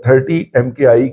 30 MKI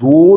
2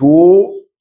2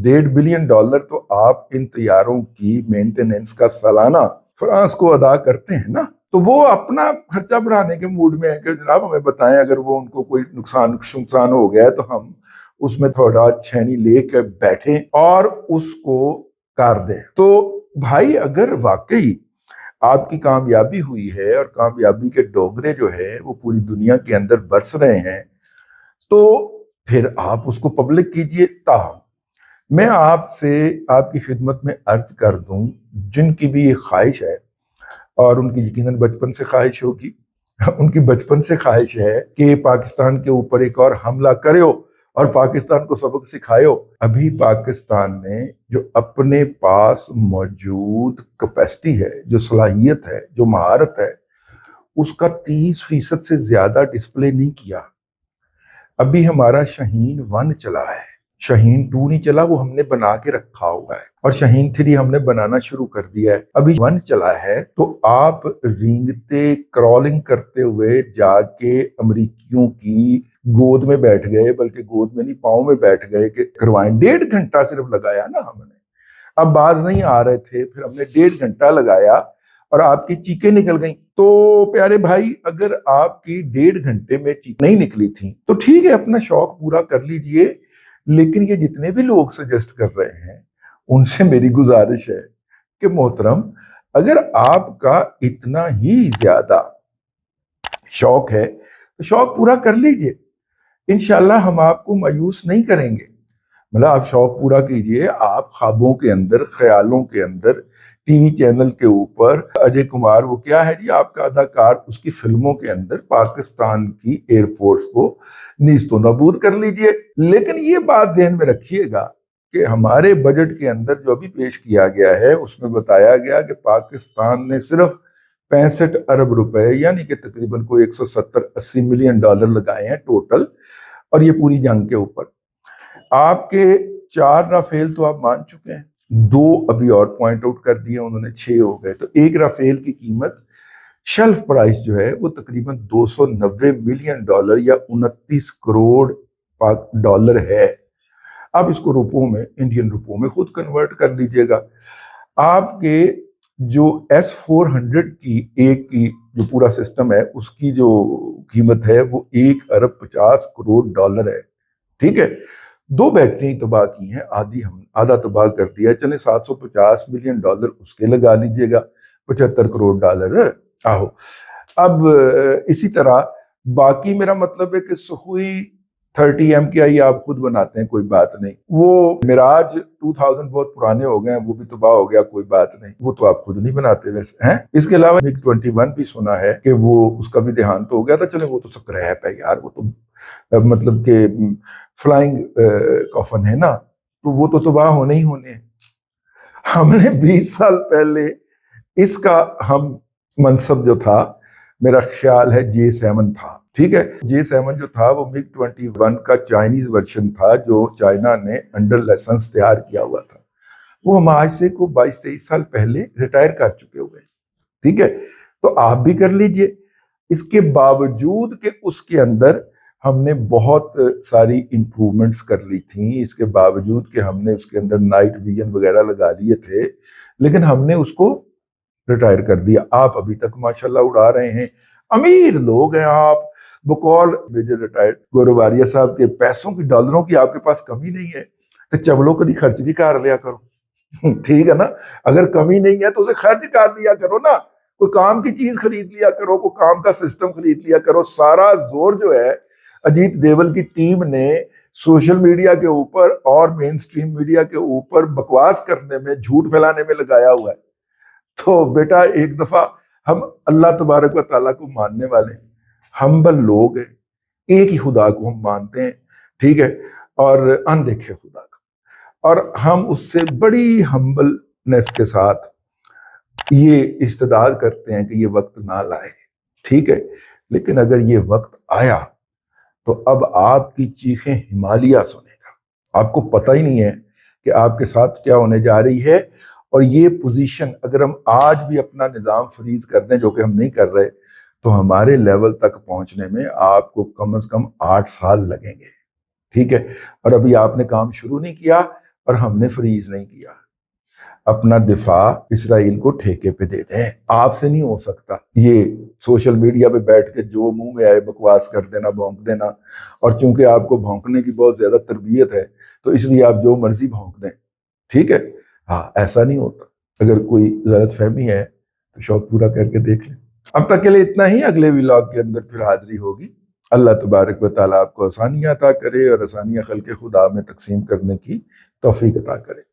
$1.5 billion تو آپ ان طیاروں کی مینٹیننس کا سالانہ فرانس کو ادا کرتے ہیں نا. تو وہ اپنا خرچہ بڑھانے کے موڈ میں ہے کہ جناب ہمیں بتائیں اگر وہ ان کو کوئی نقصان ہو گیا ہے تو ہم اس میں تھوڑا چھینی لے کے بیٹھیں اور اس کو کر دیں. تو بھائی اگر واقعی آپ کی کامیابی ہوئی ہے اور کامیابی کے ڈوگرے جو ہے وہ پوری دنیا کے اندر برس رہے ہیں تو پھر آپ اس کو پبلک کیجئے. تاہم میں آپ سے آپ کی خدمت میں عرض کر دوں جن کی بھی یہ خواہش ہے اور ان کی یقیناً بچپن سے خواہش ہوگی، ان کی بچپن سے خواہش ہے کہ پاکستان کے اوپر ایک اور حملہ کرے ہو اور پاکستان کو سبق سکھائے ہو. ابھی پاکستان نے جو اپنے پاس موجود کیپیسٹی ہے، جو صلاحیت ہے، جو مہارت ہے، اس کا 30% سے زیادہ ڈسپلے نہیں کیا. ابھی ہمارا شاہین 1 چلا ہے، شاہین 2 نہیں چلا، وہ ہم نے بنا کے رکھا ہوا ہے، اور شاہین 3 ہم نے بنانا شروع کر دیا ہے. ابھی 1 چلا ہے تو آپ رینگتے کرالنگ کرتے ہوئے جا کے امریکیوں کی گود میں بیٹھ گئے، بلکہ گود میں نہیں پاؤں میں بیٹھ گئے کہ کروائیں. 1.5 گھنٹہ صرف لگایا نا ہم نے. اب باز نہیں آ رہے تھے، پھر ہم نے 1.5 گھنٹہ لگایا اور آپ کی چیخیں نکل گئیں. تو پیارے بھائی اگر آپ کی 1.5 گھنٹے میں چیخیں نہیں نکلی تھیں تو ٹھیک ہے، اپنا شوق پورا کر لیجئے. لیکن یہ جتنے بھی لوگ سجیسٹ کر رہے ہیں ان سے میری گزارش ہے کہ محترم اگر آپ کا اتنا ہی زیادہ شوق ہے تو شوق پورا کر لیجئے. انشاءاللہ ہم آپ کو مایوس نہیں کریں گے. مطلب آپ شوق پورا کیجئے. آپ خوابوں کے اندر، خیالوں کے اندر، ٹی وی چینل کے اوپر اجے کمار وہ کیا ہے جی آپ کا اداکار، اس کی فلموں کے اندر پاکستان کی ایئر فورس کو نیست و نابود کر لیجئے. لیکن یہ بات ذہن میں رکھیے گا کہ ہمارے بجٹ کے اندر جو ابھی پیش کیا گیا ہے اس میں بتایا گیا کہ پاکستان نے صرف 65 ارب روپے یعنی کہ تقریباً کوئی 170-80 ملین ڈالر لگائے ہیں ٹوٹل، اور یہ پوری جنگ کے اوپر. آپ کے 4 رافیل تو آپ مان چکے ہیں، 2 ابھی اور پوائنٹ آؤٹ کر دیے انہوں نے، 6 ہو گئے. تو ایک رافیل کی قیمت شیلف پرائس جو ہے وہ تقریباً 290 ملین ڈالر یا 29 کروڑ ڈالر ہے. آپ اس کو روپوں میں، انڈین روپوں میں خود کنورٹ کر لیجئے گا. آپ کے جو S-400 کی ایک کی جو پورا سسٹم ہے اس کی جو قیمت ہے وہ 1 ارب 50 کروڑ ڈالر ہے. ٹھیک ہے، 2 بیٹری تباہ کی ہیں، آدھا تباہ کر دیا. چلے 750 ملین ڈالر اس کے لگا لیجئے گا، 75 کروڑ ڈالر آہو. اب اسی طرح باقی میرا مطلب ہے کہ سخوئی 30 MKI آپ خود بناتے ہیں، کوئی بات نہیں. وہ میراج 2000 بہت پرانے ہو گئے ہیں، وہ بھی تباہ ہو گیا، کوئی بات نہیں، وہ تو آپ خود نہیں بناتے ویسے ہیں. اس کے علاوہ MiG-21 بھی سنا ہے کہ وہ اس کا بھی دیہانت ہو گیا تھا. چلے وہ تو سکریپ ہے یار، وہ تو مطلب کہ فلائنگ کافن ہے نا، تو وہ تو تباہ ہونے ہی ہونے ہیں. ہم نے 20 سال پہلے اس کا ہم منصب جو تھا میرا خیال ہے J-7 تھا. ٹھیک ہے، J-7 جو تھا وہ MiG-21 کا چائنیز ورژن تھا جو چائنا نے انڈر لائسنس تیار کیا ہوا تھا. وہ ہم آج سے کو 22-23 سال پہلے ریٹائر کر چکے ہوئے. ٹھیک ہے، تو آپ بھی کر لیجئے. اس کے باوجود کہ اس کے اندر ہم نے بہت ساری امپرومنٹس کر لی تھیں، اس کے باوجود کہ ہم نے اس کے اندر نائٹ ویژن وغیرہ لگا لیے تھے، لیکن ہم نے اس کو ریٹائر کر دیا. آپ ابھی تک ماشاءاللہ اڑا رہے ہیں، امیر لوگ ہیں آپ. بقول میجر ریٹائرڈ گوروواریہ صاحب کے پیسوں کی، ڈالروں کی آپ کے پاس کمی نہیں ہے تو چولوں کو خرچ بھی کر لیا کرو. ٹھیک ہے نا، اگر کمی نہیں ہے تو اسے خرچ کر لیا کرو نا. کوئی کام کی چیز خرید لیا کرو، کوئی کام کا سسٹم خرید لیا کرو. سارا زور جو ہے اجیت دیول کی ٹیم نے سوشل میڈیا کے اوپر اور مین سٹریم میڈیا کے اوپر بکواس کرنے میں، جھوٹ پھیلانے میں لگایا ہوا ہے. تو بیٹا ایک دفعہ ہم اللہ تبارک و تعالیٰ کو ماننے والے ہیں، ہمبل لوگ ہیں، ایک ہی خدا کو ہم مانتے ہیں. ٹھیک ہے، اور اندیکھے خدا کا، اور ہم اس سے بڑی ہمبلنس کے ساتھ یہ استدعا کرتے ہیں کہ یہ وقت نہ لائے. ٹھیک ہے، لیکن اگر یہ وقت آیا تو اب آپ کی چیخیں ہمالیہ سنے گا. آپ کو پتہ ہی نہیں ہے کہ آپ کے ساتھ کیا ہونے جا رہی ہے. اور یہ پوزیشن اگر ہم آج بھی اپنا نظام فریز کر دیں، جو کہ ہم نہیں کر رہے، تو ہمارے لیول تک پہنچنے میں آپ کو کم از کم 8 سال لگیں گے. ٹھیک ہے، اور ابھی آپ نے کام شروع نہیں کیا. اور ہم نے فریز نہیں کیا۔ اپنا دفاع اسرائیل کو ٹھیکے پہ دے دیں، آپ سے نہیں ہو سکتا۔ یہ سوشل میڈیا پہ بیٹھ کے جو منہ میں آئے بکواس کر دینا، بھونک دینا، اور چونکہ آپ کو بھونکنے کی بہت زیادہ تربیت ہے تو اس لیے آپ جو مرضی بھونک دیں، ٹھیک ہے؟ ہاں، ایسا نہیں ہوتا۔ اگر کوئی غلط فہمی ہے تو شوق پورا کر کے دیکھ لیں۔ اب تک کے لیے اتنا ہی، اگلے ولاگ کے اندر پھر حاضری ہوگی۔ اللہ تبارک و تعالیٰ آپ کو آسانیاں عطا کرے اور آسانیاں خلق خدا میں تقسیم کرنے کی توفیق عطا کرے۔